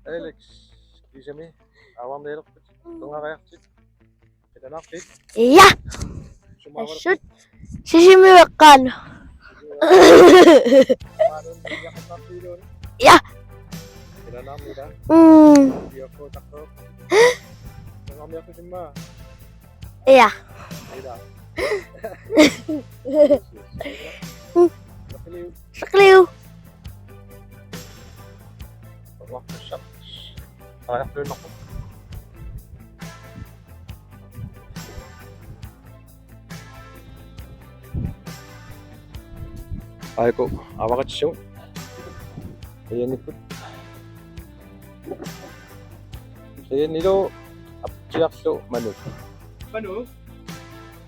Alex, kisami. Awam derok. Tunga kayak cik. Kita nakit. Iya, Sumawar. shoot. Sisimikan. Manon dia kan doon. Iya. Kita nami dah. Dia ko takot. Ngami ako simba. Iya. Tidak. Nakiliw. Sakliw. Waktu siap. Kayak doon ako. Ay ko, awa ka siya. Ayan ikut. Ayan nilo, apciak to, manok. Manok?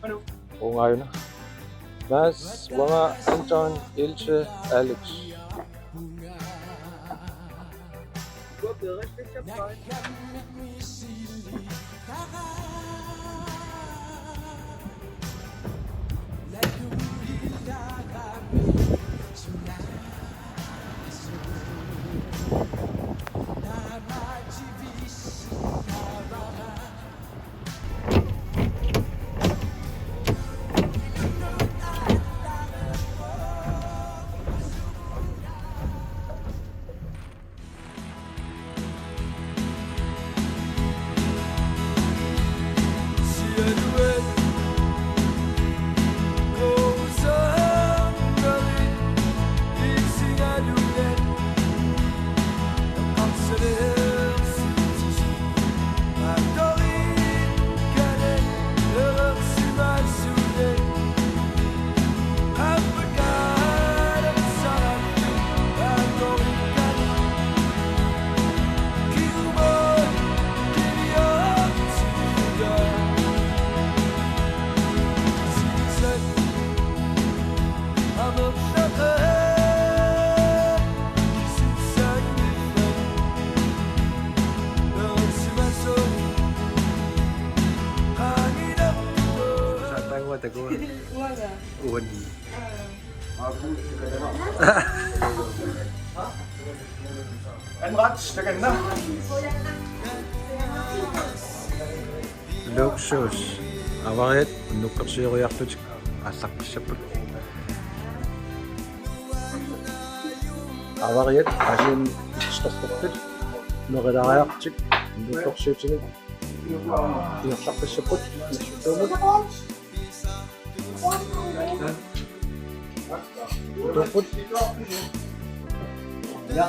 Manok? Oo nga yun na. Mas, mga Anton, Ilse, Alex. Tago. Uwan. Luxus. Awakit, nukap siya ko yakto chik. Asak siya po. Awakit, asin istastaktir. Nukadayak chik. Nukap siya chik. Yaksak siya po. Nasutumot. Tupot. Ya.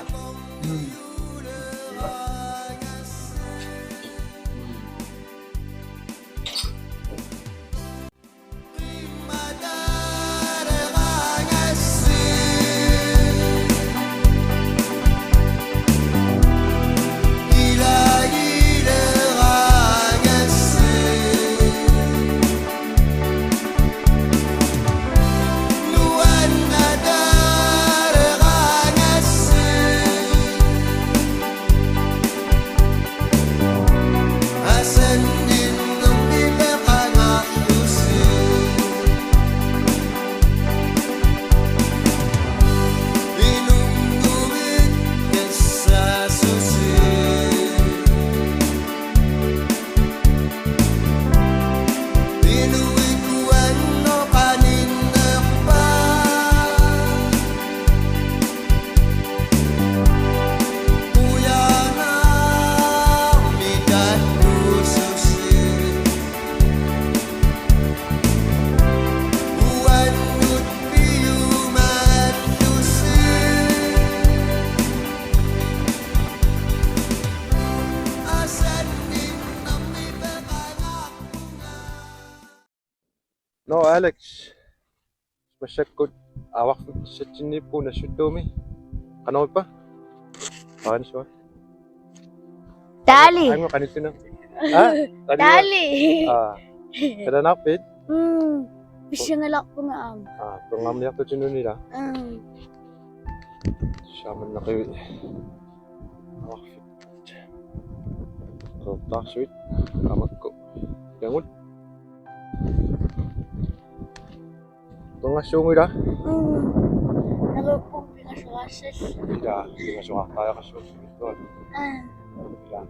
No, Alex. Masyad ko awak sa chini po na sutumi. Ano pa? Paano siya? Dali. Ay mo kanito na. Ha? Dali. Kada napit? Bisa ngalak ko na am. Pangam niya to chino nila. Siya man na kayo. Awak fit. Kotak sweet. Amat ko. Yangon. Mga sungoy dah. Nalupong pinasurasis. Tidak, suka kaya ka sungoy. Dạ.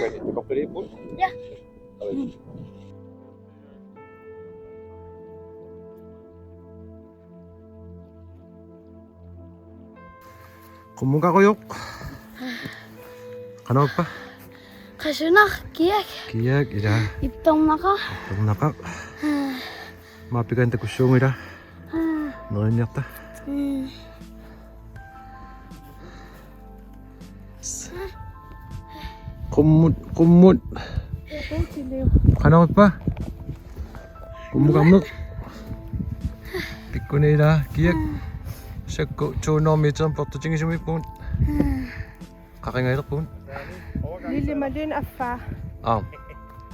Vậy thì có cái phút. Dạ. Kumunga ko yok. Kanog pa? Kasunak, kiyak. Kiyak ira. Iptong naka. Tung naka. Mapikan ta kusyong ira. Noonyak ta. Kumut. Kanog pa? Kumukamuk. Pikun ira. Kiyak. Sekko chonomi chan porto chingi shumi pun. Kakingay tak pun. Lili malin afa.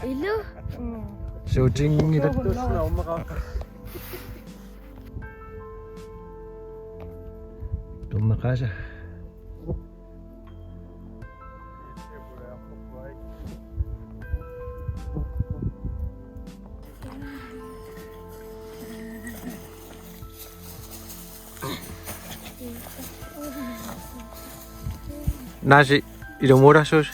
Ilu. So chingi ira. Tum nakasha. Nasi 이름 뭐라 소스?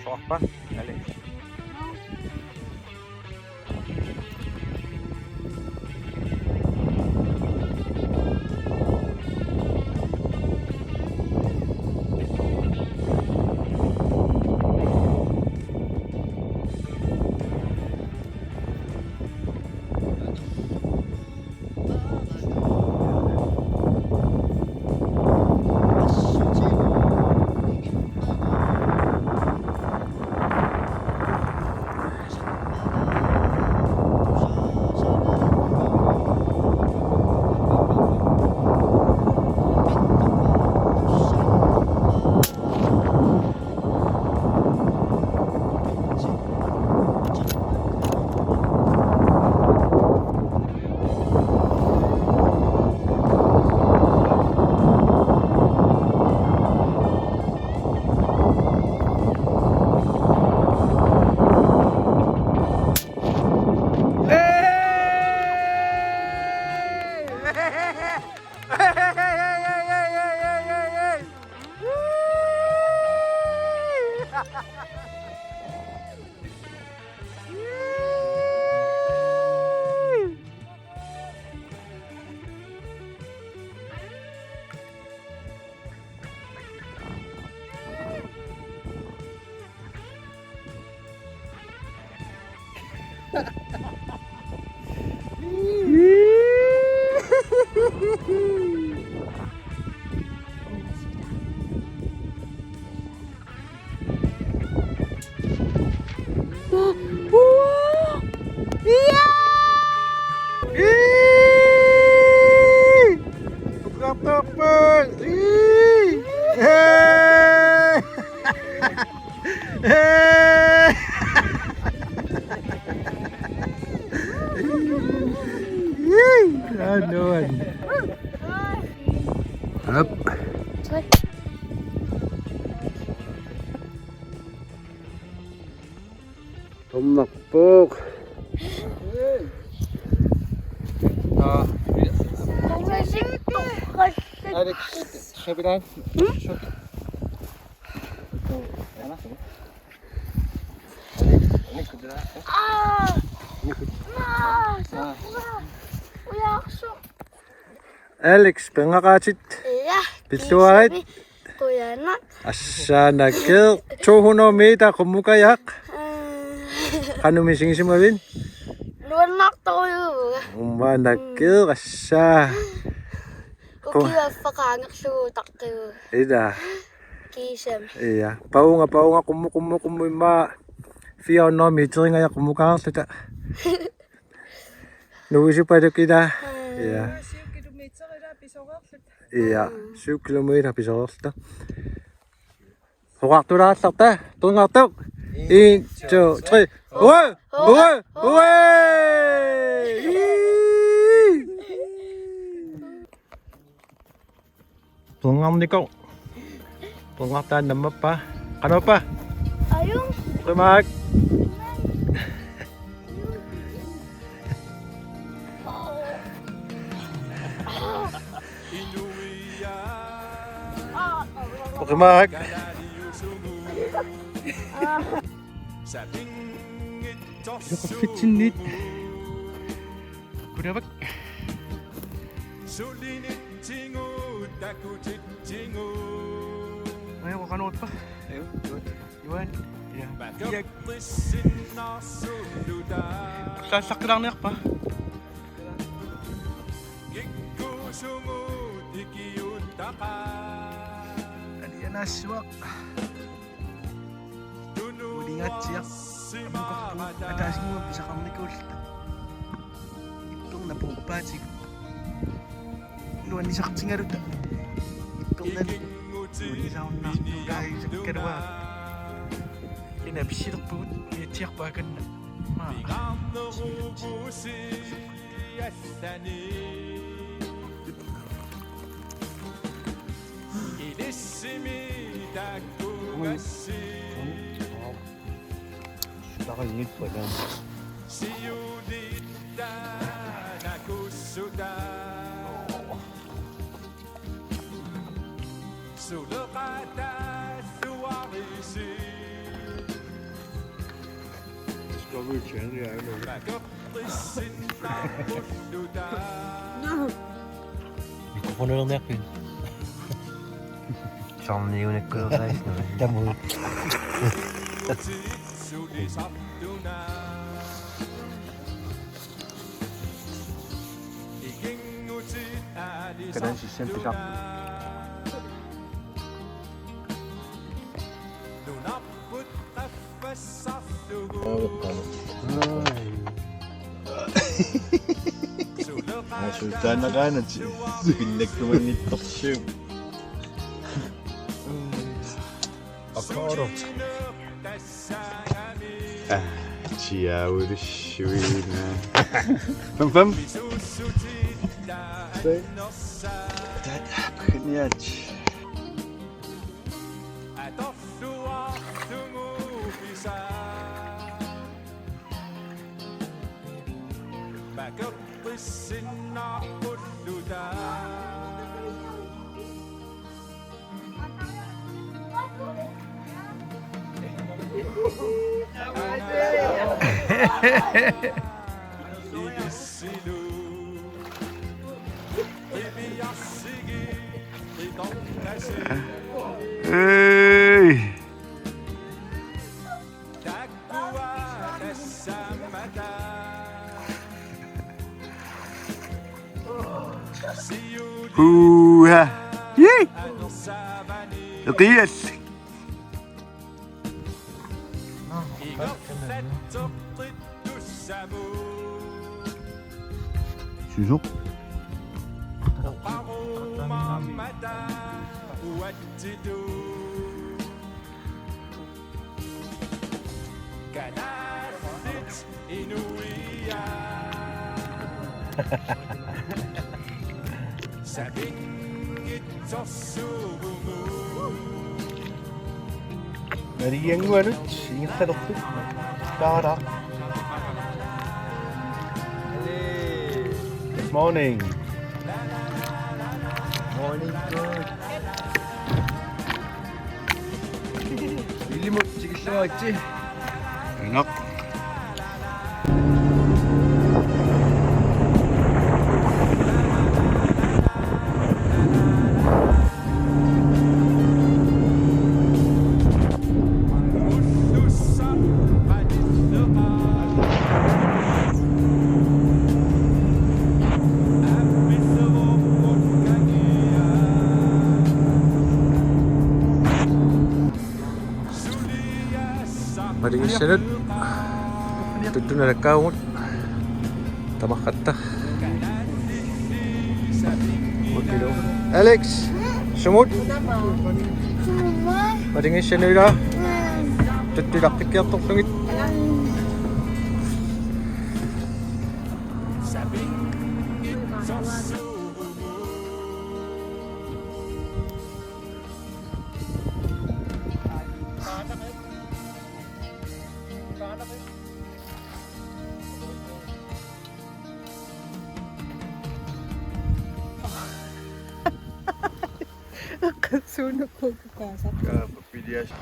Apa? Alex. Ganon. Tomnaqpuuq. Alex, Shabiran. Alex, pengakasit. Iya. Pisuarit. Kuya nak. Asa nakil. 200 meter kumukayak. Kanu mising simawin? Luan nak tayo. Umba nakil asa. Kuya pakangak sutak kayo. Ida. Kisam. Iya. Paunga kumuma. 400 meter nga kumukang sita. Nuwisi pa ito kita. Iya. 7 kilometer der bisoqerlut. Iya. 7 kilometer bisoqerlut. Hoqartula sarta. Tungartuq. 1, 2, 3. Uwe! Uwe! Uwe! Tungamniko. Tungatan naman pa. Ano pa? Ayong. Tumak. Tumak. Ilang kapitsin nit. Kuda bak. Ayaw, kakanot pa. Ayaw, Iwan. Iya. Sasak lang niyak pa. Adi yan aswak. Ulingat siya. Amang ko, atasin mo, bisa kang likod. Itong napungpatsig. Luan ni sakit singarot. Itong nan. Luan ni sakit nakto dahil sa kadwa. Kinabisirok po. Tiyak bagan na. Nakaingit pa lang. Discovery Channel ya lo. Mikrofon lang nakin. Som ni unik ko guys no. Damo. Kadang si sempre já. Sultan na kanan siya. Silag naman ni Tok Shim. Aparo. Ciao, Rushwina. Pam. Say. Pagkanyaj. Hey. Yay! Yes. Suso. Nariyan mo ano? Ingat ka doktor. Tara. Good morning. Morning good. 일리못 찍으시러 왔지? 응. Mari isunod. Tudto na nagkaungot. Tamakata. Alex, sumod. Mari isunod na. Tudto daktik yatok sungit. Kasunog ko kasak. Papilya siya.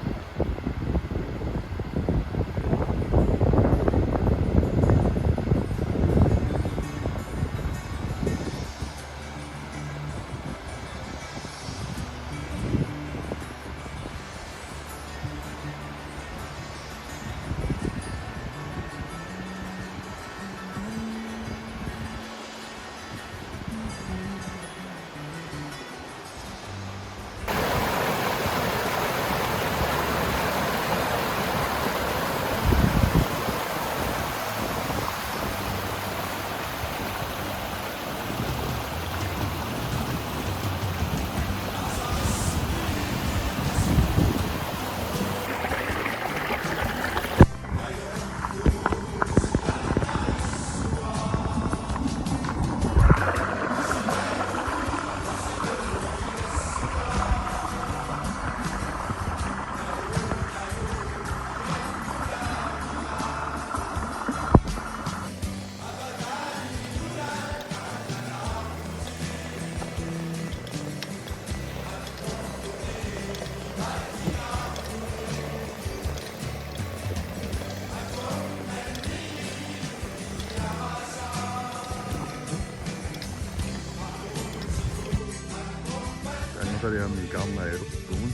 Tadi kami gamla er uppgången.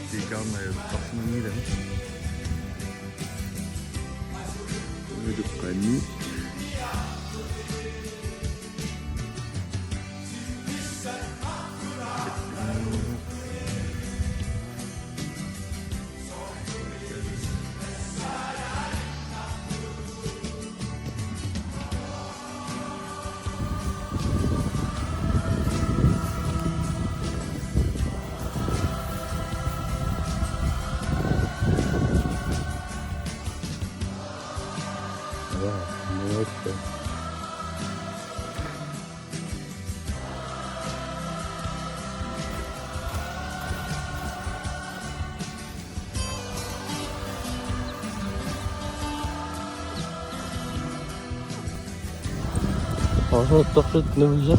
De gamla er uppgången i den. Nu dukkar en ny. Ağzına taklit ne güzel.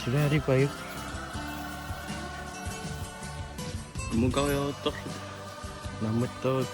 Sudah hari pagi. Muka ya taklit. Nama tu.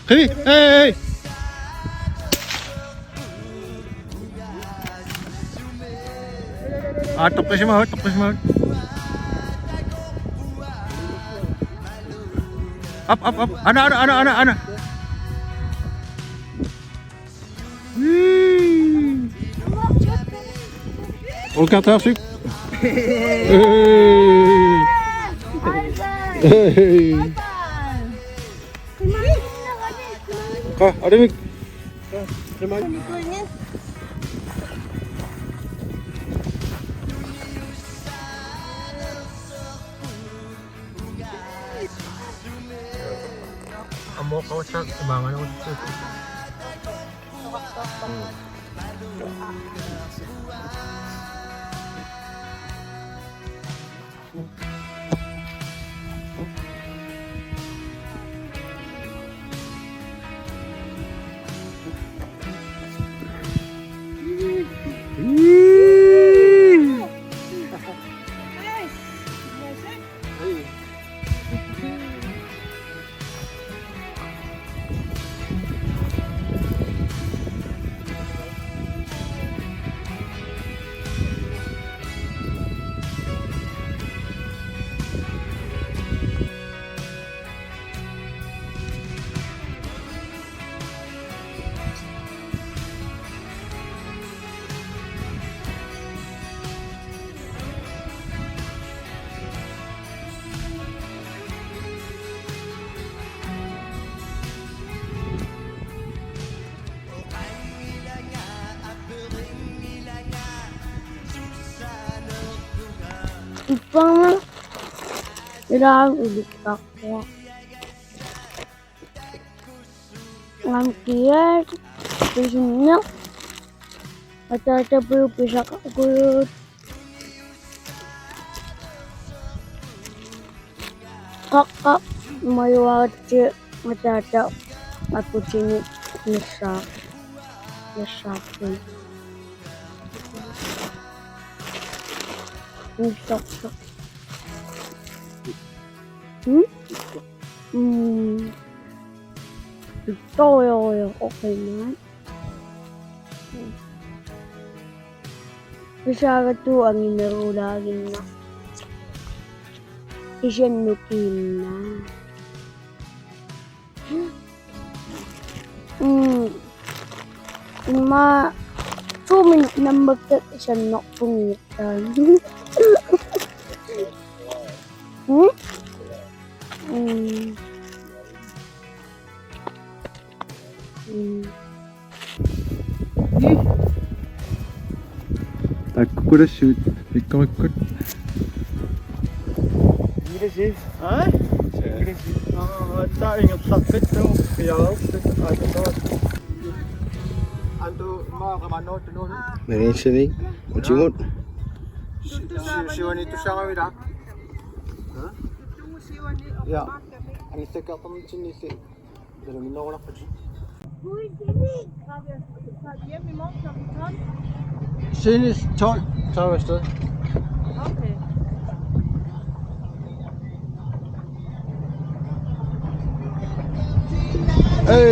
Hey, hey. Tok na si Mahot, tok na si Mahot. Up. Ana. Au quarter sucre. Ada mik. Amo kau sa ibangan ako dito. Ipang kailangan ulit ako. Ang kiyat, pisunok, matatapo pisa kakulot. Kakak, mayawati, matata, ako sinit, nasakin. Sok. Ito yung okay na. Kasi ito ang inarulagin na. Isiyanukin na. Ma, 2 minutes na magkakasiyanok pungitan. Aku kuda shoot. Ikut. Gila sih. Ha? Gila sih. Tak ingat sakit tu. Kaya aku Anto mga kamano tunod. Narinig. Machimot. Siwan itu siya kami dah. Ya. Ang isa ka kami sinisi. Pero minawala ko siya. Sinis tol. Tol sto. Okay. Hey.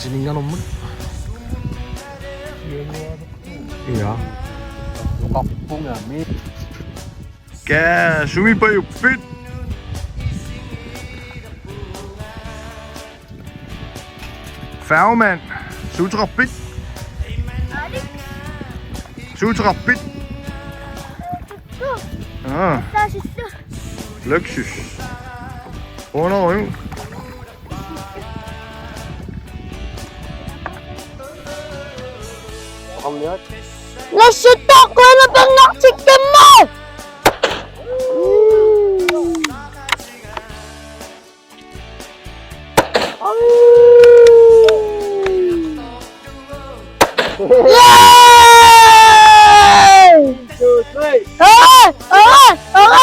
Siningan naman. Iya. Kapung namin. Kaya, sumi pa yung fit. Færgemand. Sutrapit. Sutrapit. Ah. Lexus. Oh no, yun. Pakamiyat. Nasito ko na bang naksikin mo? Yay! Ah! Ah! Ah!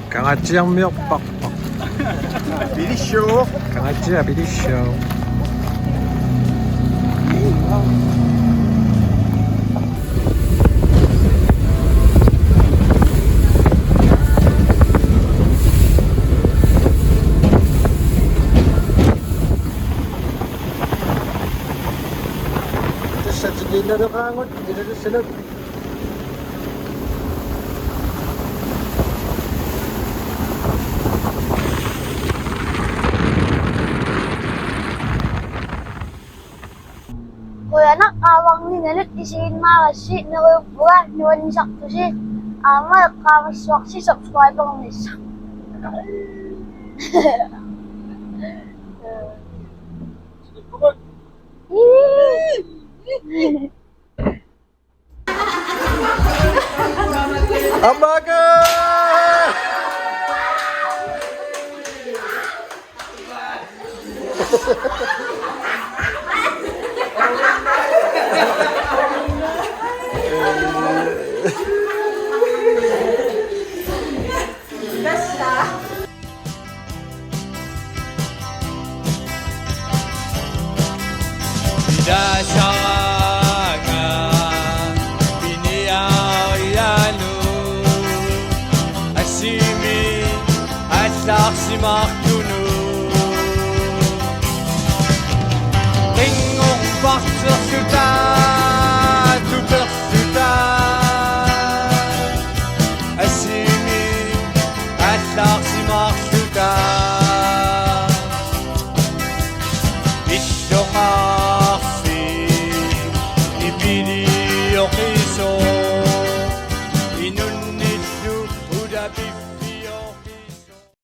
강아지랑 미역밥. 비리쇼. 강아지야 비리쇼. Sa tigil na kangot, hindi na sila. Kuya nak, awang ni nalit isiin makasi na kuya niwan ni sakto si ama kamaswak si subscriber ng isa. Ambaga! Dasangan piniyayano Asimi at saksi maktuno Tingong baksa suta tu bersuta Ein Schlag, sie macht